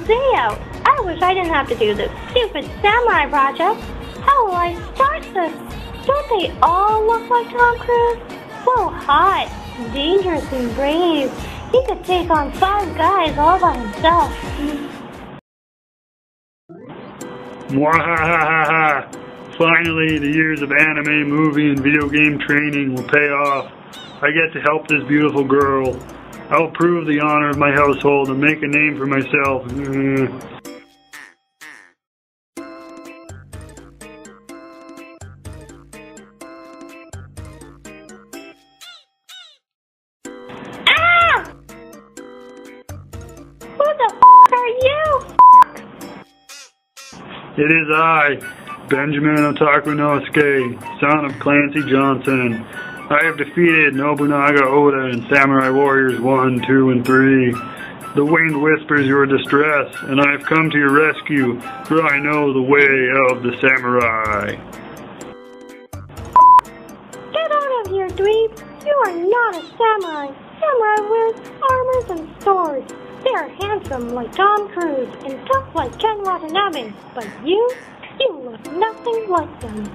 day out. I wish I didn't have to do this stupid samurai project. How will I start this? Don't they all look like Tom Cruise? So hot, dangerous, and brave. He could take on 5 guys all by himself. Mwahahaha! Finally, the years of anime, movie, and video game training will pay off. I get to help this beautiful girl. I'll prove the honor of my household and make a name for myself. Ah! Who the are you? It is I, Benjamin Otakunosuke, son of Clancy Johnson. I have defeated Nobunaga Oda and Samurai Warriors 1, 2, and 3. The wind whispers your distress, and I have come to your rescue, for I know the way of the samurai. Get out of here, dweeb! You are not a samurai. Samurai wears armors and swords. They are handsome like Tom Cruise and tough like Ken Watanabe, but you look nothing like them.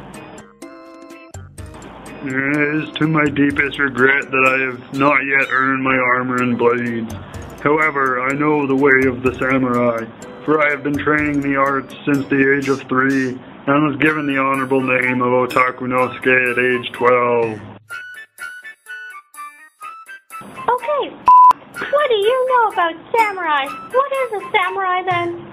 It is to my deepest regret that I have not yet earned my armor and blades. However, I know the way of the samurai, for I have been training the arts since the age of 3, and was given the honorable name of Otakunosuke at age 12. Okay, what do you know about samurai? What is a samurai then?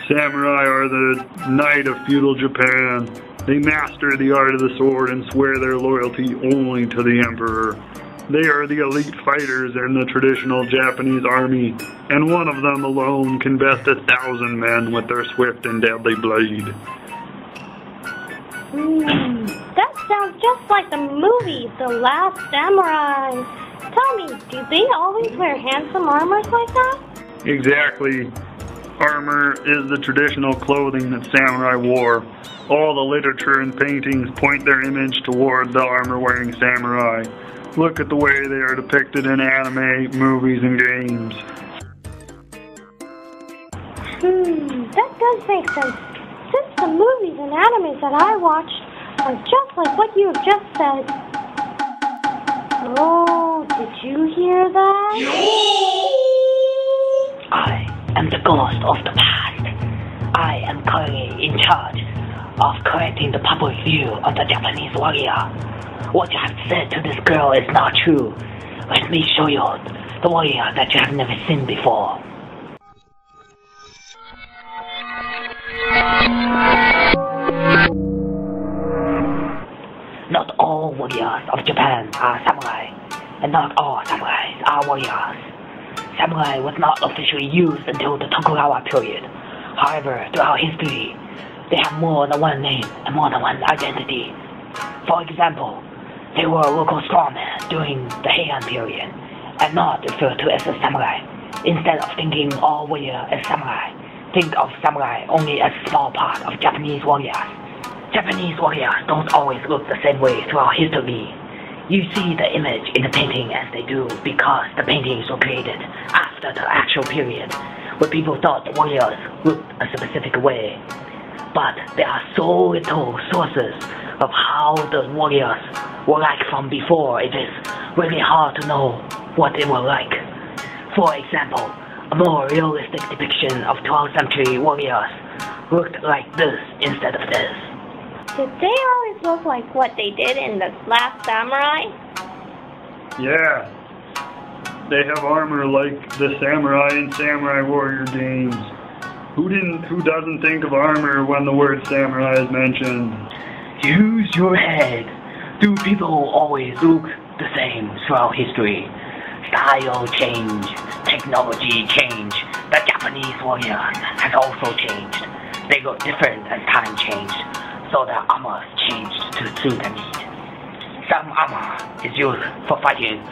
Samurai are the knight of feudal Japan. They master the art of the sword and swear their loyalty only to the emperor. They are the elite fighters in the traditional Japanese army, and one of them alone can best 1,000 men with their swift and deadly blade. That sounds just like the movie, The Last Samurai. Tell me, do they always wear handsome armors like that? Exactly. Armor is the traditional clothing that samurai wore. All the literature and paintings point their image toward the armor-wearing samurai. Look at the way they are depicted in anime, movies, and games. That does make sense. Since the movies and animes that I watched are just like what you have just said. Oh, did you hear that? I am the ghost of the past. I am currently in charge of correcting the public view of the Japanese warrior. What you have said to this girl is not true. Let me show you the warrior that you have never seen before. Not all warriors of Japan are samurai, and not all samurais are warriors. Samurai was not officially used until the Tokugawa period. However, throughout history, they have more than one name and more than one identity. For example, they were local strongmen during the Heian period, and not referred to as a samurai. Instead of thinking all warriors as samurai, think of samurai only as a small part of Japanese warriors. Japanese warriors don't always look the same way throughout history. You see the image in the painting as they do because the paintings were created after the actual period, where people thought the warriors looked a specific way. But there are so little sources of how the warriors were like from before, it is really hard to know what they were like. For example, a more realistic depiction of 12th century warriors looked like this instead of this. Did they always look like what they did in The Last Samurai? Yeah. They have armor like the samurai in Samurai Warrior games. Who doesn't think of armor when the word samurai is mentioned? Use your head. Do people always look the same throughout history? Style change, technology change. The Japanese warrior has also changed. They look different as time changed, so their armor changed to suit their need. Some armor is used for fighting,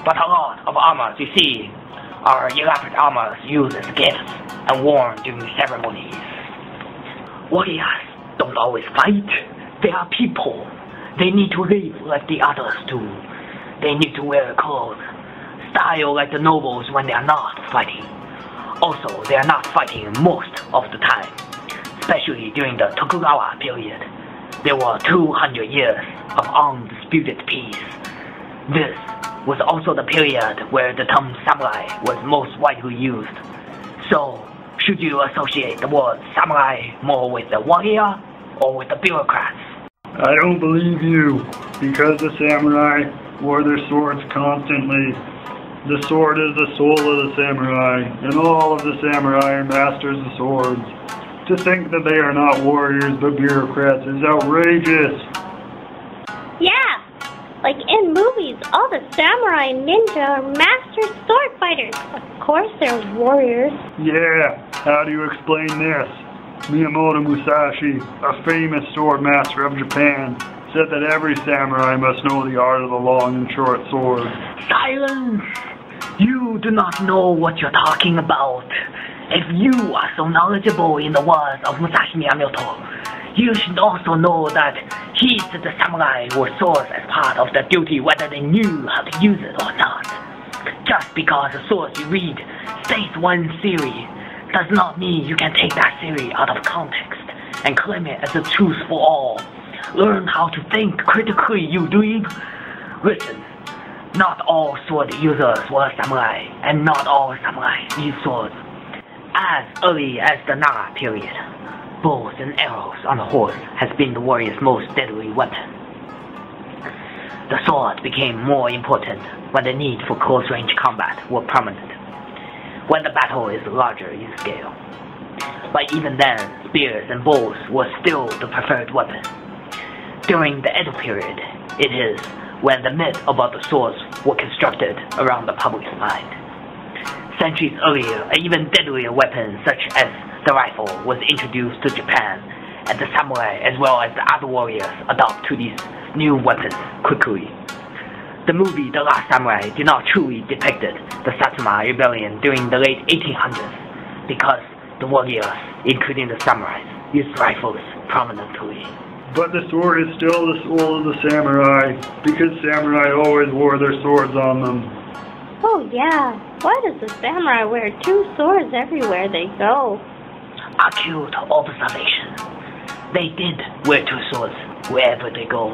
but a lot of armors you see are elaborate armors used as gifts and worn during ceremonies. Warriors don't always fight. They are people. They need to live like the others do. They need to wear clothes, style like the nobles when they are not fighting. Also, they are not fighting most of the time, especially during the Tokugawa period. There were 200 years of undisputed peace. This was also the period where the term samurai was most widely used. So, should you associate the word samurai more with the warrior or with the bureaucrats? I don't believe you, because the samurai wore their swords constantly. The sword is the soul of the samurai, and all of the samurai are masters of swords. To think that they are not warriors but bureaucrats is outrageous. Yeah, like in movies, all the samurai and ninja are master sword fighters. Of course they're warriors. Yeah, how do you explain this? Miyamoto Musashi, a famous sword master of Japan, said that every samurai must know the art of the long and short sword. Silence! You do not know what you're talking about. If you are so knowledgeable in the words of Musashi Miyamoto, you should also know that he said the samurai wore swords as part of their duty whether they knew how to use it or not. Just because a source you read states one theory does not mean you can take that theory out of context and claim it as the truth for all. Learn how to think critically, you dweeb. Listen, not all sword users were samurai, and not all samurai used swords. As early as the Nara period, bows and arrows on a horse has been the warrior's most deadly weapon. The sword became more important when the need for close-range combat were prominent, when the battle is larger in scale. But even then, spears and bows were still the preferred weapon. During the Edo period, it is when the myth about the swords were constructed around the public's mind. Centuries earlier, an even deadlier weapon such as the rifle was introduced to Japan, and the samurai as well as the other warriors adopt to these new weapons quickly. The movie The Last Samurai did not truly depict the Satsuma rebellion during the late 1800s because the warriors, including the samurais, used rifles prominently. But the sword is still the soul of the samurai, because samurai always wore their swords on them. Oh yeah, why does the samurai wear two swords everywhere they go? Acute observation. They did wear two swords wherever they go,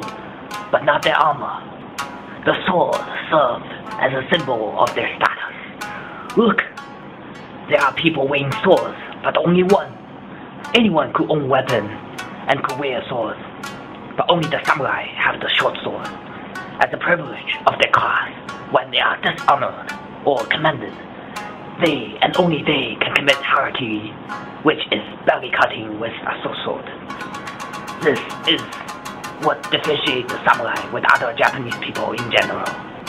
but not their armor. The sword served as a symbol of their status. Look, there are people wearing swords, but only one. Anyone could own a weapon and could wear swords, but only the samurai have the short sword as a privilege of their class. When they are dishonored or commended, they and only they can commit harakiri, which is belly cutting with a sword. This is what differentiates the samurai with other Japanese people in general.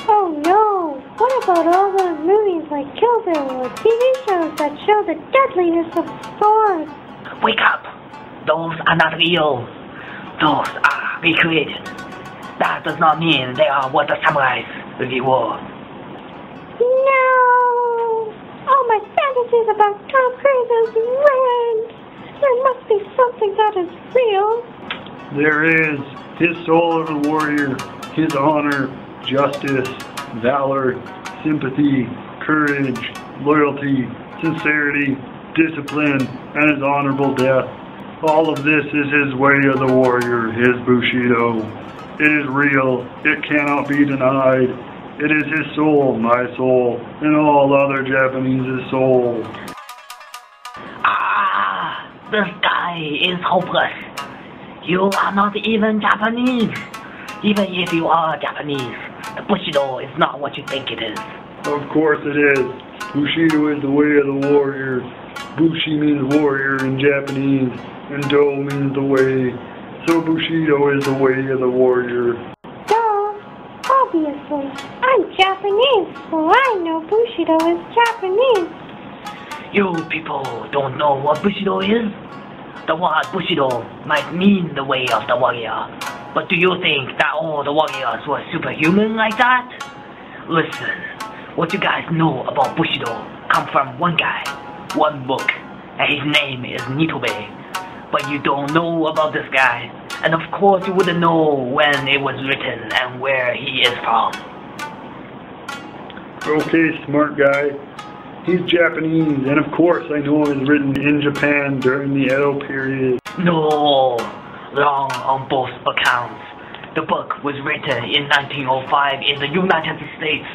Oh no! What about all those movies like Kill Bill or TV shows that show the deadliness of swords? Wake up! Those are not real. Those are recreated. That does not mean they are what the samurais really were. No! All my fantasies about Tom Cruise is ruined! There must be something that is real. There is. His soul of the warrior, his honor, justice, valor, sympathy, courage, loyalty, sincerity, discipline, and his honorable death. All of this is his way of the warrior, his Bushido. It is real. It cannot be denied. It is his soul, my soul, and all other Japanese's soul. Ah, this guy is hopeless. You are not even Japanese. Even if you are Japanese, the Bushido is not what you think it is. Of course it is. Bushido is the way of the warrior. Bushi means warrior in Japanese, and Do means the way. So Bushido is the way of the warrior. Duh. Obviously. I'm Japanese, so I know Bushido is Japanese. You people don't know what Bushido is? The word Bushido might mean the way of the warrior, but do you think that all the warriors were superhuman like that? Listen, what you guys know about Bushido come from one guy, one book, and his name is Nitobe. But you don't know about this guy, and of course you wouldn't know when it was written and where he is from. Okay, smart guy. He's Japanese, and of course I know it was written in Japan during the Edo period. No, wrong on both accounts. The book was written in 1905 in the United States.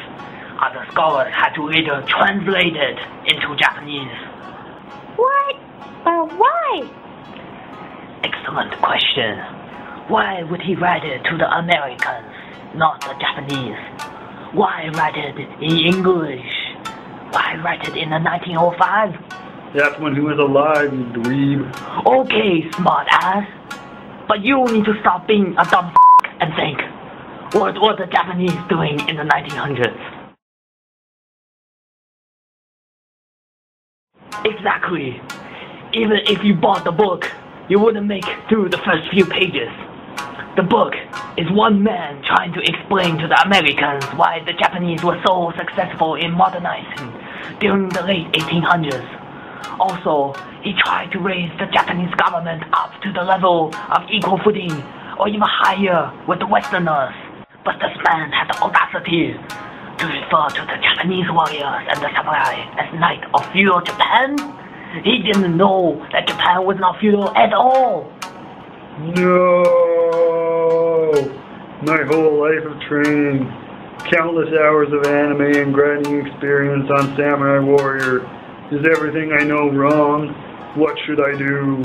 Other scholars had to later translate it into Japanese. What? But why? Excellent question. Why would he write it to the Americans, not the Japanese? Why write it in English? Why write it in the 1905? That's when he was alive, you dweeb. Okay, smart ass. But you need to stop being a dumb and think. What were the Japanese doing in the 1900s? Exactly. Even if you bought the book, you wouldn't make through the first few pages. The book is one man trying to explain to the Americans why the Japanese were so successful in modernizing during the late 1800s. Also, he tried to raise the Japanese government up to the level of equal footing or even higher with the Westerners. But this man had the audacity to refer to the Japanese warriors and the samurai as knights of feudal Japan. He didn't know that Japan was not feudal at all. No! My whole life of training, countless hours of anime and grinding experience on Samurai Warrior. Is everything I know wrong? What should I do?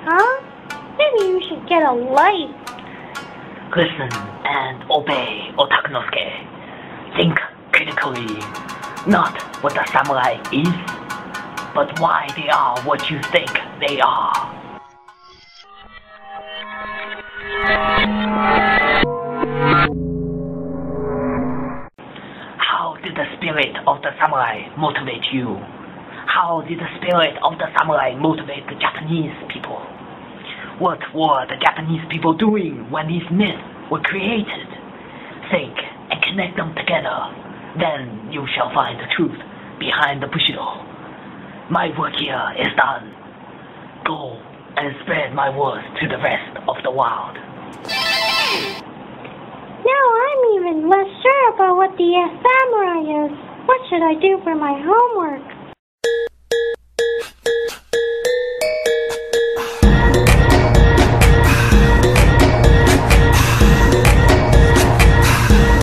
Huh? Maybe you should get a life. Listen and obey, Otakunosuke. Think critically, not what the samurai is, but why they are what you think they are. How did the spirit of the samurai motivate you? How did the spirit of the samurai motivate the Japanese people? What were the Japanese people doing when these myths were created? Think and connect them together. Then you shall find the truth behind the Bushido. My work here is done. Go and spread my words to the rest of the world. Now I'm even less sure about what the samurai is. What should I do for my homework?